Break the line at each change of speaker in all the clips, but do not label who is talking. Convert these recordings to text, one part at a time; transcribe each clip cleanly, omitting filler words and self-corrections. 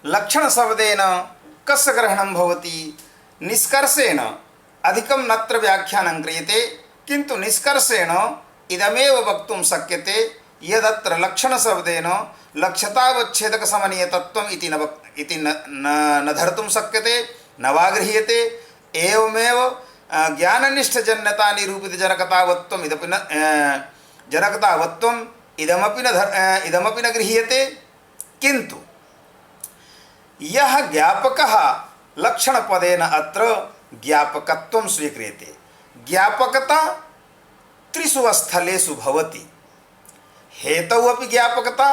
लक्षण शब्देन कस्य ग्रहणं भवति? निष्कर्षेण अधिकं नत्र व्याख्यानं क्रियते, किन्तु निष्कर्षेण इदमेव वक्तुं शक्यते यदत्र लक्षण शब्देन लक्ष्यतावच्छेदक समनीय तत्त्वम् इति न धर्तुं शक्यते, न वा गृह्यते। एवमेव ज्ञाननिष्ठजन्यता निरूपित जनकतावत्वम् इदमपि न गृह्यते। किन्तु यः ज्ञापकः लक्षणपदेन अत्र ज्ञापकत्वं स्वीक्रियते। ज्ञापकता त्रिषु स्थलेषु भवति। हेतौ अपि ज्ञापकता,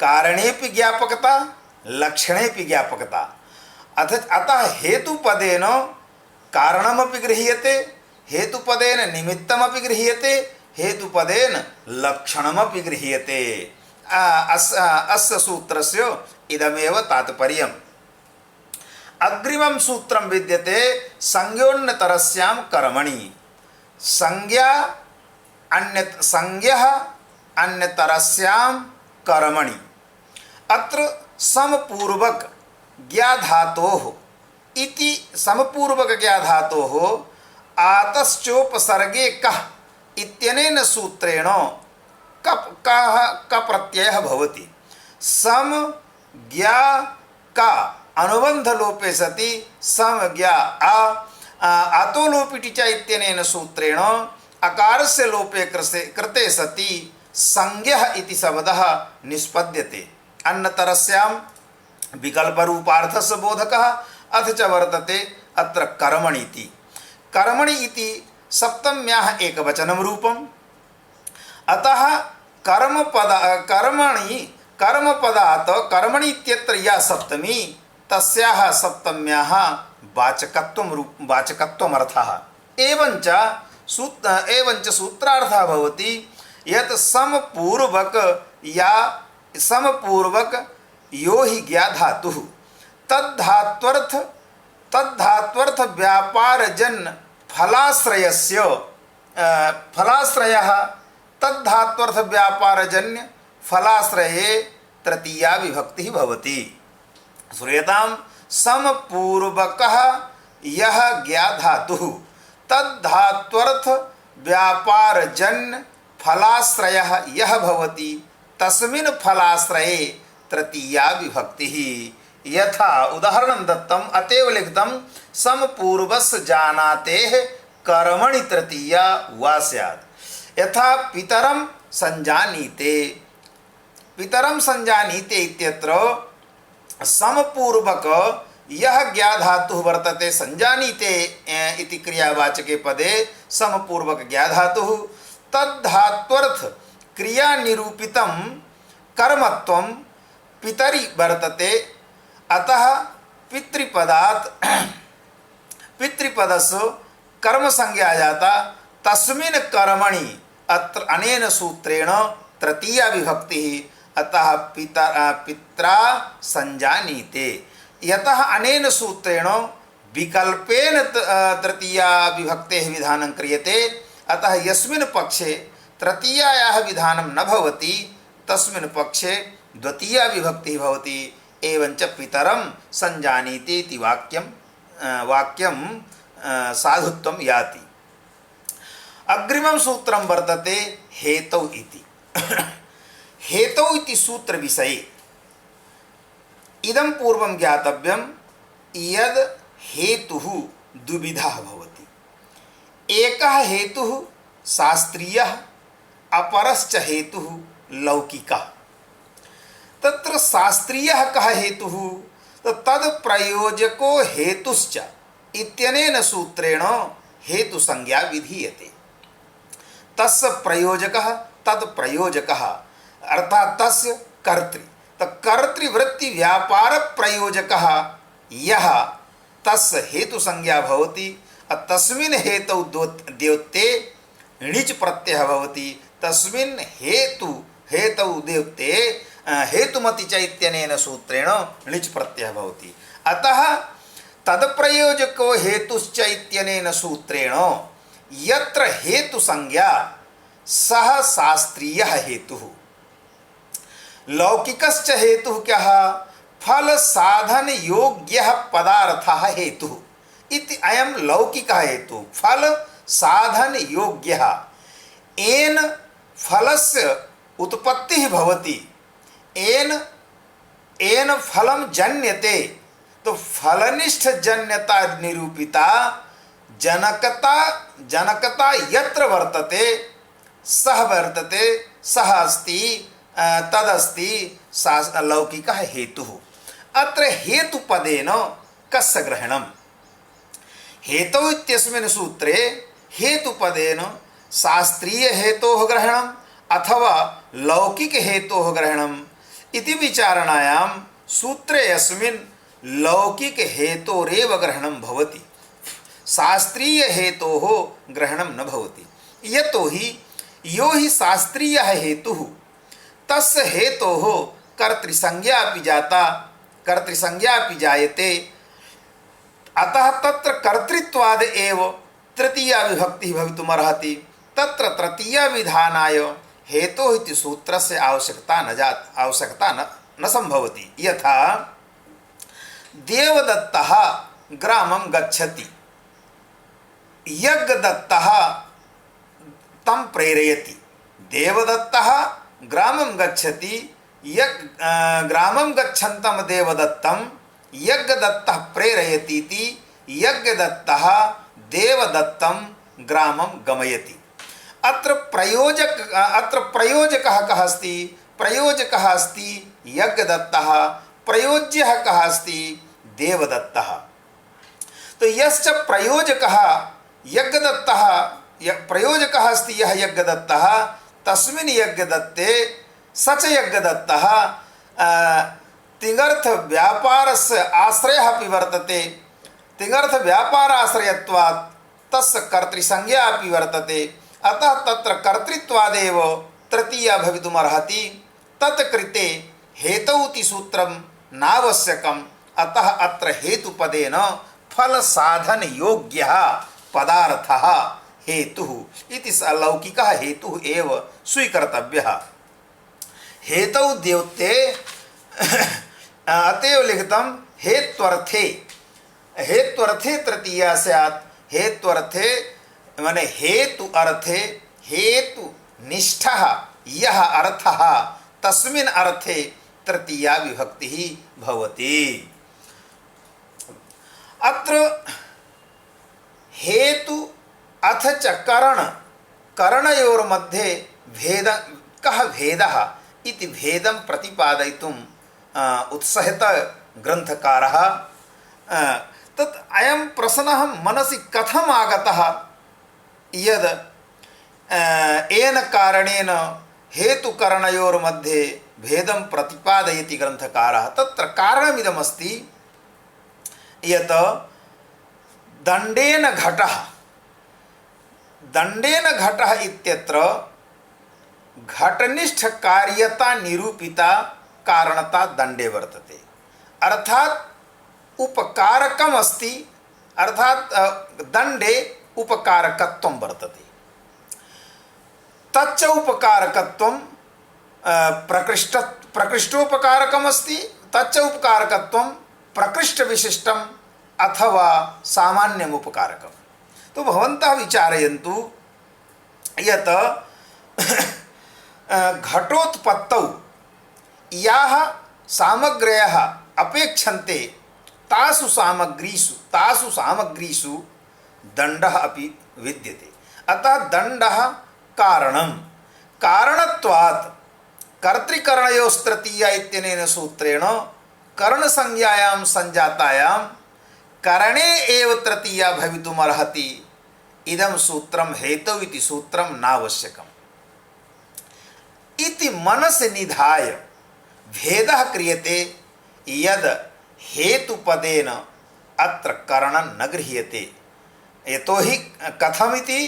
कारणेपि ज्ञापकता, लक्षणेपि ज्ञापकता। अतः हेतुपदेन कारणमपि गृह्यते, हेतुपदेन निमित्तमपि गृह्यते, हेतुपदेन लक्षणमपि गृह्यते। अस्य सूत्रस्य इदमेव तात्पर्यम्। अग्रिमं सूत्रं विद्यते संज्ञोन्नतरस्यां कर्मणि। संज्ञः अन्यतरस्यां कर्मणि। अत्र समपूर्वक ज्ञाधातोः इति समपूर्वक ज्ञाधातोः आतश्चोपसर्गे कः इत्यनेन सूत्रेण कः प्रत्ययः भवति। सम ज्ञा का अनुबंध लोपे सति सम ज्ञा आतो लोपिति च इत्यनेन सूत्रेण अकारस्य लोपे कृते सति संज्ञः इति शब्दः निष्पद्यते। अन्यतरस्यां विकल्परूपार्थस्य बोधकः अथ च वर्तते अत्र कर्मणि इति। कर्मणि इति सप्तम्याः एकवचनं रूपम्। अतः कर्मपदात् कर्मणि इत्यत्र या सप्तमी तस्याः सप्तम्याः वाचकत्वमर्थः। एवञ्च सूत्रार्थः भवति यत् समपूर्वक यो हि ज्ञाधातुः तद्धात्वर्थ व्यापारजन्य फलाश्रयः तद्धात्वर्थ व्यापारजन्य फलाश्रये तृतीया विभक्तिः भवति। श्रूयतां समपूर्वकः यः ज्ञाधातुः तद्धात्वर्थ व्यापारजन्य फलाश्रयः यः भवति तस्मिन् फलाश्रये तृतीया विभक्तिः। यथा उदाहरणं दत्तम् अतएव लिखितं समपूर्वस्य जानातेः कर्मणि तृतीया वा स्यात्। यथा पितरं संजानीते इत्यत्र समपूर्वक यः ज्ञाधातुः वर्तते संजानीते इति क्रियावाचके पदे समपूर्वक ज्ञाधातुः तद्धात्वर्थ क्रियानिरूपितं कर्मत्वं पितरि वर्तते। अतः पितृपदस्य कर्मसंज्ञा जाता तस्मिन् कर्मणि अत्र अनेन सूत्रेण तृतीया विभक्तिः। अतः पित्रा संजानीते। यतः अनेन सूत्रेण विकल्पेन तृतीया विभक्तेः विधानं क्रियते। अतः यस्मिन् पक्षे तृतीयायाः विधानं न भवति तस्मिन् पक्षे द्वितीया विभक्तिः भवति। एवञ्च पितरं संजानीते इति वाक्यं साधुत्वं याति। अग्रिमं सूत्रं वर्तते हेतौ इति। हेतौ इति सूत्र विषये इदं पूर्वं ज्ञातव्यं यद् हेतुः द्विविधः भवति। एकः हेतुः शास्त्रीयः, अपरश्च हेतुः लौकिकः। तत्र शास्त्रीयः कः हेतुः तत्प्रयोजको हेतुश्च इत्यनेन सूत्रेण हेतुसंज्ञा विधीयते। तस्य प्रयोजकः तत्प्रयोजकः अर्थात् तस्य कर्तृ कर्तृवृत्ति व्यापार प्रयोजकः यः तस्य हेतुसंज्ञा भवति। तस्मिन् हेतौ द्योते णिच् प्रत्ययः भवति। तस्मिन् हेतौ द्योते हेतुमति च इत्यनेन सूत्रेण णिच् प्रत्ययः भवति। अतः तत्प्रयोजको हेतुश्च इत्यनेन सूत्रेण यत्र हेतुसंज्ञा सः शास्त्रीयः हेतुः। लौकिकश्च हेतुः क्या? फल साधन योग्य पदार्थ हेतु इति अयम लौकिक हेतु फल साधन योग्य एन फलस्य उत्पत्ति भवति एन फलम जन्यते। तो फलनिष्ठ जन्यता निरूपिता जनकता यत्र वर्तते सह अस्ति तदस्ति लौकिक हेतु। अत्र हेतुपदेन कस्य ग्रहणम्? हेतौ इत्यस्मिन् सूत्रे हेतुपदेन शास्त्रीय हेतोः ग्रहणम् अथवा लौकिक हेतोः ग्रहणम् इति विचारणायां सूत्रे यस्मिन् लौकिक हेतोरेव ग्रहणं भवति, शास्त्रीय हेतोः ग्रहणं न भवति। यतो हि यो हि शास्त्रीयः हेतुः तस्य हेतोः कर्तृसंज्ञा अपि जायते। अतः तत्र कर्तृत्वाद एव तृतीया विभक्तिः भवितुमर्हति। तत्र तृतीया विधानाय हेतोः इति सूत्रस्य आवश्यकता न संभवति। यथा देवदत्तः ग्रामं गच्छति, यज्ञदत्तः तं प्रेरयति। देवदत्तः ग्रामं गच्छति, ग्रामं गच्छन्तं देवदत्तं यज्ञदत्तः प्रेरयति इति यज्ञदत्तः देवदत्तं ग्रामं गमयति। अत्र प्रयोजकः कः अस्ति? प्रयोजकः अस्ति यज्ञदत्तः, प्रयोज्यः कः अस्ति? देवदत्तः। तो यश्च प्रयोजकः यज्ञदत्तः, प्रयोजकः अस्ति यः यज्ञदत्तः, तस्मिन् यज्ञदत्ते स च यज्ञदत्तः तिङर्थ व्यापारस्य आश्रयः अपि वर्तते। तिङर्थ व्यापाराश्रयत्वात् तस्य कर्तृसंज्ञा अपि वर्तते। अतः तत्र कर्तृत्वादेव तृतीया भवितुमर्हति। तत्कृते हेतौ इति सूत्रं नावश्यकम्। अतः अत्र हेतुपदेन फल साधन योग्यः पदार्थः हेतुः इति लौकिकः हेतुः एव स्वीकर्तव्यः। हेतौ द्योते अतएव लिखितं हेत्वर्थे। हेत्वर्थे तृतीया स्यात्। हेत्वर्थे माने हेतु अर्थे हेतु निष्ठः यः अर्थः तस्मिन् अर्थे तृतीया विभक्तिः भवति। अत्र हेतु अथ च करणयोर्मध्ये कः भेदः इति भेदं प्रतिपादयितुं उत्साहितः ग्रन्थकारः। तत् अयं प्रश्नः मनसि कथम् आगतः यद् येन कारणेन हेतुकरणयोर्मध्ये भेदं प्रतिपादयति ग्रन्थकारः। तत्र कारणमिदमस्ति यत् दण्डेन घटः इत्यत्र घटनिष्ठ कार्यता निरूपिता कारणता दण्डे वर्तते। अर्थात् उपकारकम् अस्ति, अर्थात् दण्डे उपकारकत्वं वर्तते। तच्च उपकारकत्वं प्रकृष्टोपकारकम् अस्ति। तच्च उपकारकत्वं प्रकृष्टविशिष्टम् अथवा सामान्यम् उपकारकम्। तो भवन्तः विचारयन्तु यत् घटोत्पत्तौ याः सामग्र्यः अपेक्षन्ते तासु सामग्रीषु दण्डः अपि विद्यते। अतः दण्डः कारणं। कारणत्वात् कर्तृकरणयोस्तृतीया इत्यनेन सूत्रेण करणसंज्ञायां संजातायां करणे एव तृतीया भवितुमर्हति। इदं सूत्रं हेतौ इति सूत्रं नावश्यकम् इति मनसि निधाय भेदः क्रियते यद् हेतुपदेन अत्र करणं न गृह्यते। यतोहि कथमिति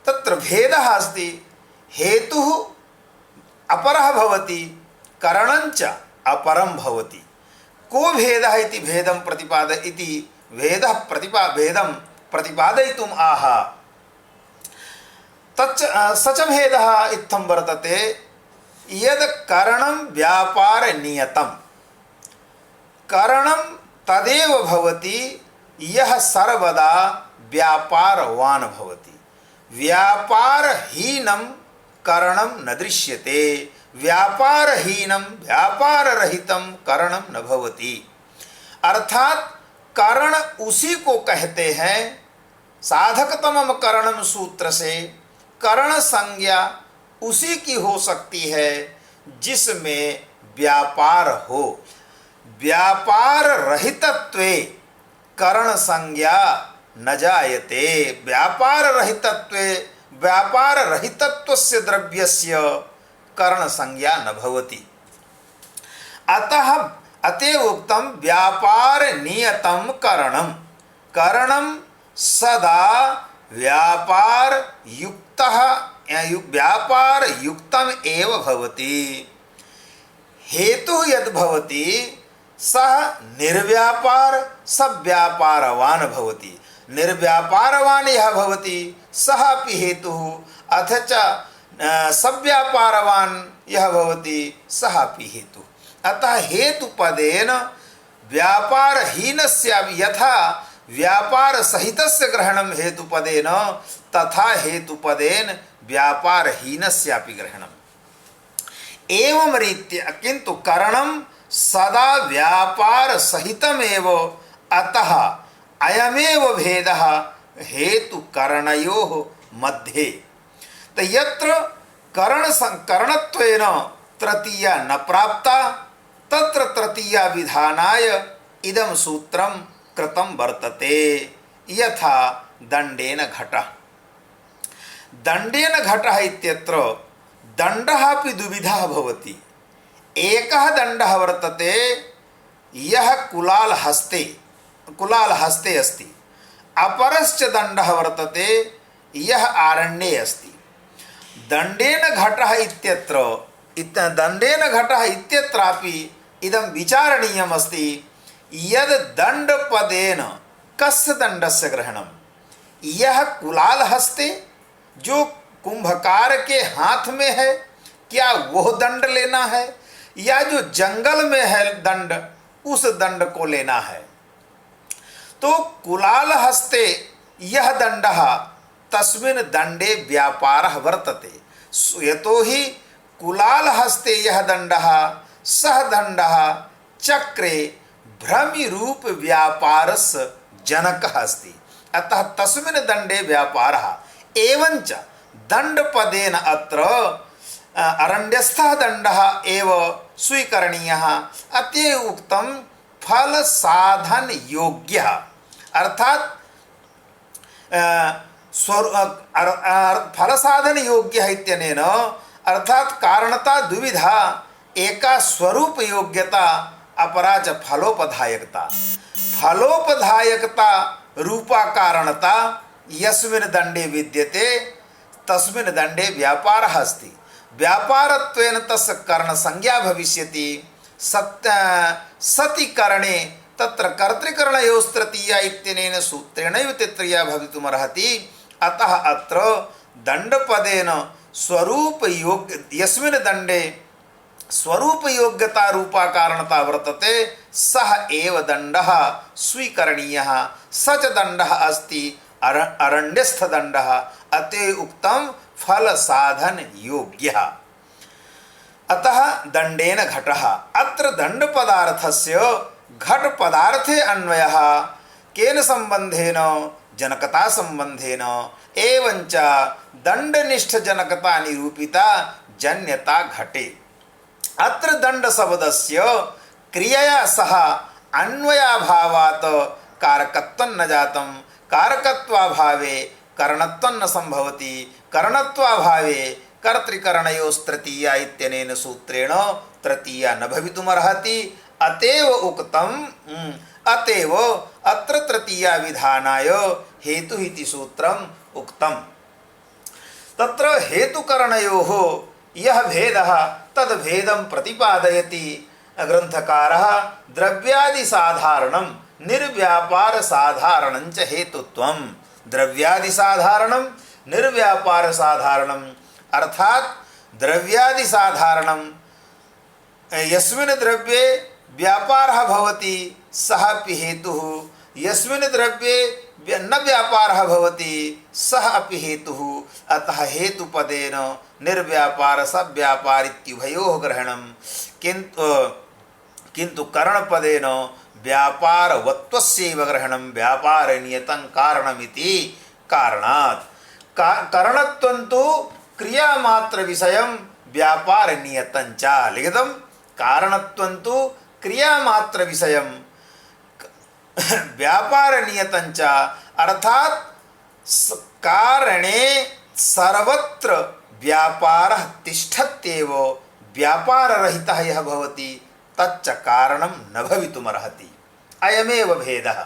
तत्र भेदः अस्ति। हेतुः अपरः भवति, करणञ्च अपरं भवति। को भेदः इति भेदं भेदं प्रतिपादयितुम् आह। स च भेदः इत्थं वर्तते यद् करणं व्यापारनियतं। करणम तदेव भवति यह सर्वदा व्यापारवान भवति। व्यापारहीनं करणं न दृश्यते, व्यापारहीनं व्यापाररहितं करणं न भवति। अर्थात करण उसी को कहते हैं, साधकतमम करणम सूत्र से करण संज्ञा उसी की हो सकती है जिसमें व्यापार हो। व्यापार रहितत्वे करण संज्ञा न जायते, व्यापार रहितत्वे व्यापार रहितत्वस्य द्रव्यस्य करण संज्ञा न भवति। अतः अतएव उक्तम व्यापार नियतम करणम, करणम सदा व्यापार युक्तः व्यापार युक्तम एव भवति। हेतु यद भवति सह निर्व्यापार सव्यापारवान भवति। निर्व्यापारवान यह भवति सह अपि हेतु अथ च सव्यापारवान यह भवति सह अपि हेतु। अतः हेतुपदेन व्यापारहीनस्य यथा व्यापार सहितस्य ग्रहणं हेतुपदेन तथा हेतुपदेन व्यापारहीनस्यापि ग्रहणम्। एवं रीत्या किंतु करणं सदा व्यापार सहितमेव, अतः अयमेव भेदः हेतुकरणयोः मध्ये। तो यत्र करणत्वेन तृतीया न प्राप्ता तत्र तृतीया विधानाय इदं सूत्रं कृतं वर्तते। यथा दंडेन घटः। दंडेन घटः इत्यत्र दंडः अपि द्विविधः भवति। एकः दंडः वर्तते यः कुलाल हस्ते अस्ति, अपरश्च दंडः वर्तते यः आरण्ये अस्ति। दंडेन घटः इत्यत्र दंडेन घटः इत्यत्रापि इदं विचारणीयम् अस्ति यद दंडपदेन कस्य दंडस्य ग्रहणम्। यह कुलाल हस्ते जो कुंभकार के हाथ में है, क्या वह दंड लेना है या जो जंगल में है दंड उस दंड को लेना है। तो कुलाल हस्ते यह दंडः तस्मिन् दंडे व्यापारः वर्तते। यतोहि कुलाल हस्ते यह दंडः सह दंडः चक्रे भ्रमि रूप व्यापारस्य जनकः अस्ति। अतः तस्मिन् दंडे व्यापारः एवंच दंडपदेन अत्र अरण्यस्थः दंडः एव स्वीकरणीयः। अतएव उक्तं फल साधन योग्यः। अर्थात फल साधन योग्यः इत्यनेन अर्थात कारणता द्विविधा, एका स्वरूप योग्यता अपरा च फलोपधायकता। फलोपधायकता रूपा कारणता यस्मिन् दंडे विद्यते तस्मिन् दंडे व्यापारः अस्ति। व्यापारत्वेन तस्य कर्ण संज्ञा भविष्यति। सति करणे तत्र कर्तृकरणयोस्तृतीया इत्यनेन सूत्रेणैव तृतीया भवितुमर्हति। अतः अत्र दंडपदेन स्वरूप योग्य यस्मिन् दंडे स्वरूप योग्यता रूपा कारणता वर्तते सह एव दंडः स्वीकरणीयः। स च दंडः अस्ति अरण्यस्थ दंडः। अतः उक्तं फल साधन योग्यः। अतः दंडेन घटः। अत्र दंड पदार्थस्य घट पदार्थे अन्वयः केन संबंधेन जनकता संबंधेन एवंच दंडनिष्ठ जनकता निरूपिता जन्यता घटे। अत्र दंड शब्दस्य क्रियया सह अन्वयाभावात् कारकत्वं न जातं, कारकत्वाभावे करणत्वं न संभवति, करणत्वाभावे कर्तृकरणयोस्तृतीया इत्यनेन सूत्रेण तृतीया न भवितुमर्हति। अतएव उक्तम् अतएव अत्र तृतीया विधानाय हेतु इति सूत्रम् उक्तम्। तत्र हेतुकरणयोः यः भेदः तद् भेदं प्रतिपादयति ग्रंथकारः। द्रव्यादि साधारणं निर्व्यापार साधारणं च हेतुत्वं। द्रव्यादि साधारणं निर्व्यापार साधारणं अर्थात द्रव्यादि साधारणं यस्मिन् द्रव्ये व्यापारः भवति सः अपि हेतुः, यस्मिन् द्रव्ये न व्यापारः भवति सः अपि हेतुः, अतः हेतुपदेन निर्व्यापार सव्यापारित्युभयोः ग्रहणं, किन्तु करणपदेन व्यापारवत्वस्यैव ग्रहणं व्यापारनियतं कारणमिति कारणात्। करणत्वं तु क्रियामात्र विषयं व्यापारनियतं च लिखितं। कारणत्वं तु क्रियामात्र विषयं व्यापारनियतं च, अर्थात कारणे सर्वत्र व्यापारः तिष्ठत्येव, व्यापाररहितः यः भवति तच्च कारणं न भवितुमर्हति। अयमेव भेदः।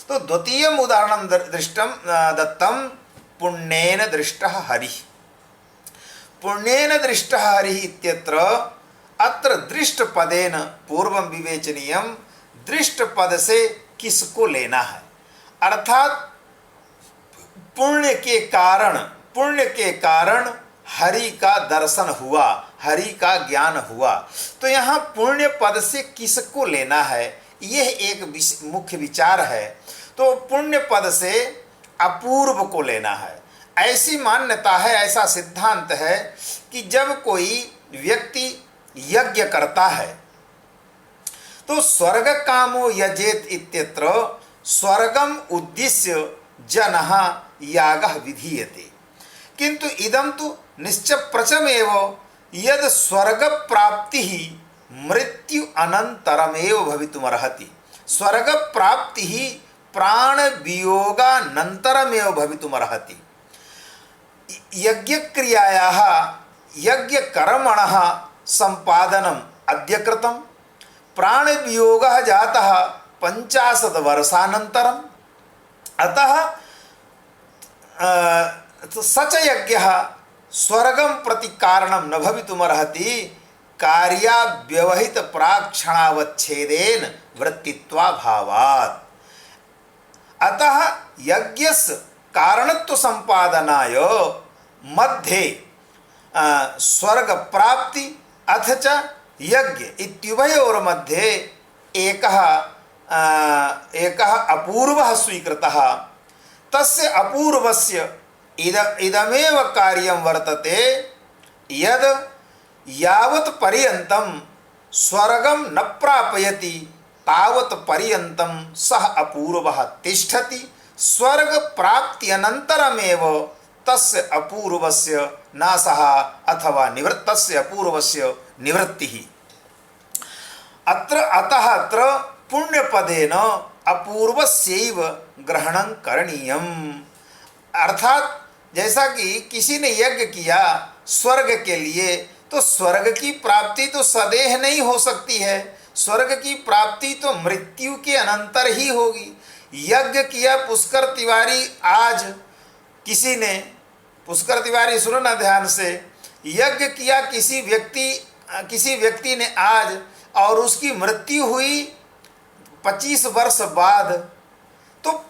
तो द्वितीयम् उदाहरणं दत्तं पुण्येन दृष्टः हरिः। पुण्येन दृष्टः हरिः इत्यत्र अत्र दृष्टपदेन पूर्वं विवेचनीयं, दृष्टपद से किसको लेना है, अर्थात पुण्य के कारण हरि का दर्शन हुआ, हरि का ज्ञान हुआ। तो यहाँ पुण्य पद से किसको लेना है, यह एक मुख्य विचार है। तो पुण्य पद से अपूर्व को लेना है। ऐसी मान्यता है, ऐसा सिद्धांत है कि जब कोई व्यक्ति यज्ञ करता है तो स्वर्ग कामो यजेत इत्यत्र स्वर्गम उद्दिश्य जनः यागः विधीयते, किंतु इदं तु निश्चप्रचमेव यद स्वर्ग प्राप्ति ही मृत्यु अनंतरमेव भवितुमर्हति। स्वर्ग प्राप्ति ही प्राण वियोगानंतरमेव भवितुमर्हति। यज्ञ क्रियायाः यज्ञ कर्मणः संपादनम् अद्य कृतं, प्राण वियोगः जातः 50 वर्षानन्तरम्, अतः सच यज्ञः स्वर्गं प्रति कारणं न भवितुमर्हति, कार्याव्यवहित प्राक्षणावच्छेदेन वृत्तित्वाभावात्। अतः यज्ञस्य कारणत्व संपादनाय मध्ये स्वर्ग प्राप्ति अथ च यज्ञ इत्युभयोर् मध्ये एकः अपूर्वः स्वीकृतः। तस्य अपूर्वस्य इदमेव कार्यं वर्तते यद यावत् पर्यन्तं स्वर्गं न प्रापयति तावत् पर्यन्तं सः अपूर्वः तिष्ठति, स्वर्ग प्राप्ति अनन्तरमेव तस्य अपूर्वस्य नाशः अथवा निवृत्तस्य अपूर्वस्य निवृत्तिः। अतः पुण्यपदेन अपूर्वस्यैव ग्रहणं करणीयम्। अर्थात जैसा कि किसी ने यज्ञ किया स्वर्ग के लिए, तो स्वर्ग की प्राप्ति तो सदैह नहीं हो सकती है, स्वर्ग की प्राप्ति तो मृत्यु के अनंतर ही होगी। यज्ञ किया पुष्कर तिवारी, आज किसी ने, पुष्कर तिवारी सुनो ना ध्यान से, यज्ञ किया किसी व्यक्ति ने आज और उसकी मृत्यु हुई 25 वर्ष बाद, तो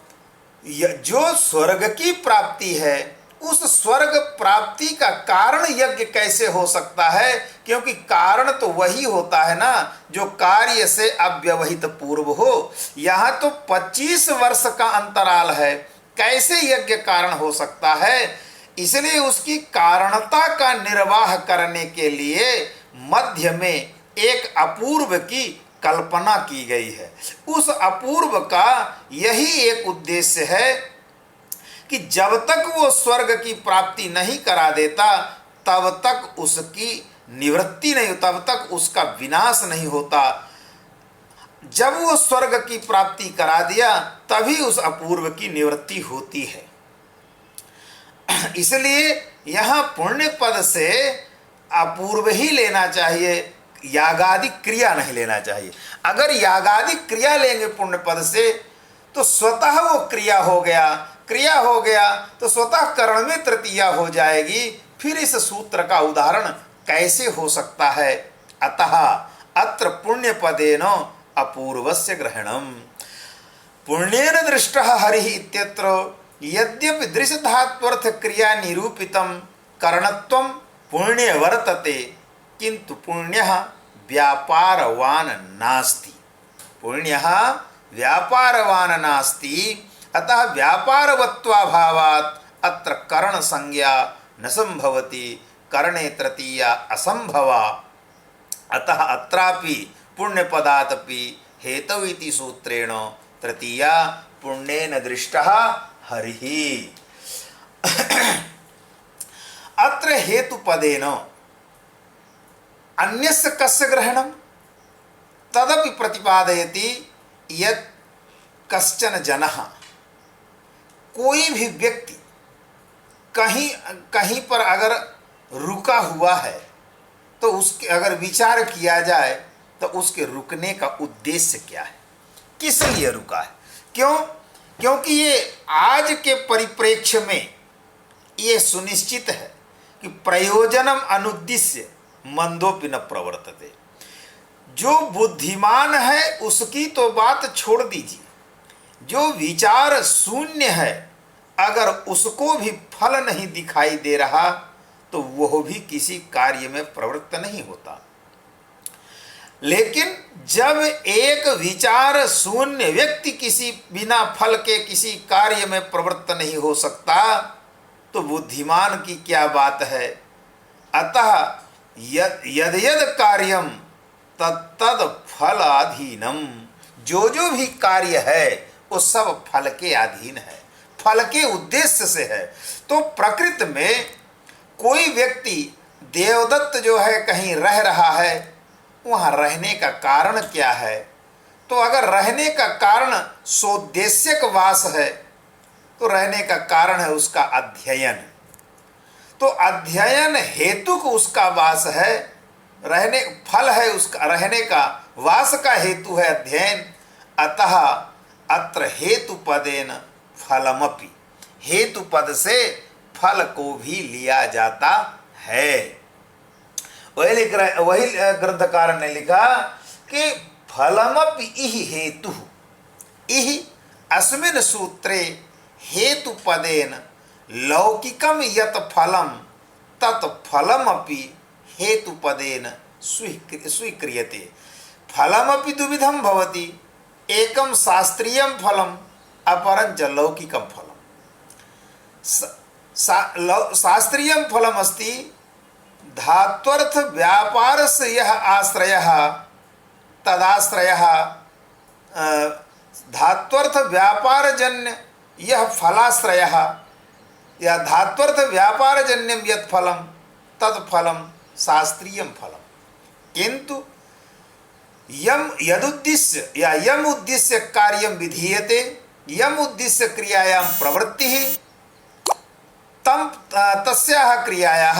जो स्वर्ग की प्राप्ति है उस स्वर्ग प्राप्ति का कारण यज्ञ कैसे हो सकता है, क्योंकि कारण तो वही होता है ना जो कार्य से अव्यवहित पूर्व हो। यहाँ तो 25 वर्ष का अंतराल है, कैसे यज्ञ कारण हो सकता है? इसलिए उसकी कारणता का निर्वाह करने के लिए मध्य में एक अपूर्व की कल्पना की गई है। उस अपूर्व का यही एक उद्देश्य है कि जब तक वो स्वर्ग की प्राप्ति नहीं करा देता तब तक उसकी निवृत्ति नहीं, तब तक उसका विनाश नहीं होता। जब वो स्वर्ग की प्राप्ति करा दिया तभी उस अपूर्व की निवृत्ति होती है। इसलिए यहाँ पुण्य पद से अपूर्व ही लेना चाहिए, यागादि क्रिया नहीं लेना चाहिए। अगर यागादि क्रिया लेंगे पुण्य पद से तो स्वतः वो क्रिया हो गया तो स्वतः करण में तृतीया हो जाएगी। फिर इस सूत्र का उदाहरण कैसे हो सकता है? अतः अत्र पुण्य पदेन अपूर्वस्य ग्रहणम्। पुण्येन दृष्टः हरिः इत्यत्र यद्यपि दृश्य धात्वर्थ क्रिया निरूपितं करणत्वं पुण्य वर्तते, किंतु पुण्यः व्यापारवान नास्ति। पुण्यः व्यापारवान नास्ति, अतः व्यापारवत्वाभावात् अत्र करण संज्ञा न संभवति, करणे तृतीया असंभवा। अतः अत्रापि पुण्यपदादपि हेतु इति सूत्रेण तृतीया पुण्येन दृष्टः हरिः। अत्र हेतुपदेन अन्यस्य कस्य ग्रहणं तदपि प्रतिपादयति यत् कश्चन जनः, कोई भी व्यक्ति कहीं कहीं पर अगर रुका हुआ है तो उसके अगर विचार किया जाए तो उसके रुकने का उद्देश्य क्या है, किस लिए रुका है, क्यों? क्योंकि ये आज के परिप्रेक्ष्य में ये सुनिश्चित है कि प्रयोजनम अनुद्दिश्य मंदोपि न प्रवर्तते। जो बुद्धिमान है उसकी तो बात छोड़ दीजिए, जो विचार शून्य है अगर उसको भी फल नहीं दिखाई दे रहा तो वह भी किसी कार्य में प्रवृत्त नहीं होता। लेकिन जब एक विचार शून्य व्यक्ति किसी बिना फल के किसी कार्य में प्रवृत्त नहीं हो सकता तो बुद्धिमान की क्या बात है। अतः यद यद कार्यम तद फलाधीनम, जो भी कार्य है वो सब फल के अधीन है, फल के उद्देश्य से है। तो प्रकृति में कोई व्यक्ति देवदत्त जो है कहीं रह रहा है, वहाँ रहने का कारण क्या है? तो अगर रहने का कारण सोद्देश्यक वास है तो रहने का कारण है उसका अध्ययन। तो अध्ययन हेतु को उसका वास है, रहने फल है उसका, रहने का वास का हेतु है अध्ययन। अतः अत्र हेतु पदेन फलमपि, हेतु पद से फल को भी लिया जाता है। वही ग्रंथकार ने लिखा कि फलमपि इहि हेतु, इहि अस्मिन् सूत्रे हेतु पदेन लौकिकम यत फलम तत् फलमपि हेतु पदेन स्वीक्रियते। फलमपि द्विविधं भवति, एकं शास्त्रीयं फलम अपरं च लौकिकं फलम। शास्त्रीयं फलम अस्ति धात्वर्थ व्यापारस्य यः आश्रयः तदाश्रयः, धात्वर्थ व्यापारजन्य यह फलाश्रयः या धात्वर्थ व्यापारजन्यं यत् फलं तत्फलं शास्त्रीयं फलम्। किंतु यम यदुद्दिश्य या यम उद्दिश्य कार्यं विधीयते, यम उद्दिश्य क्रियायां प्रवृत्तिः तम तस्याः क्रियायाः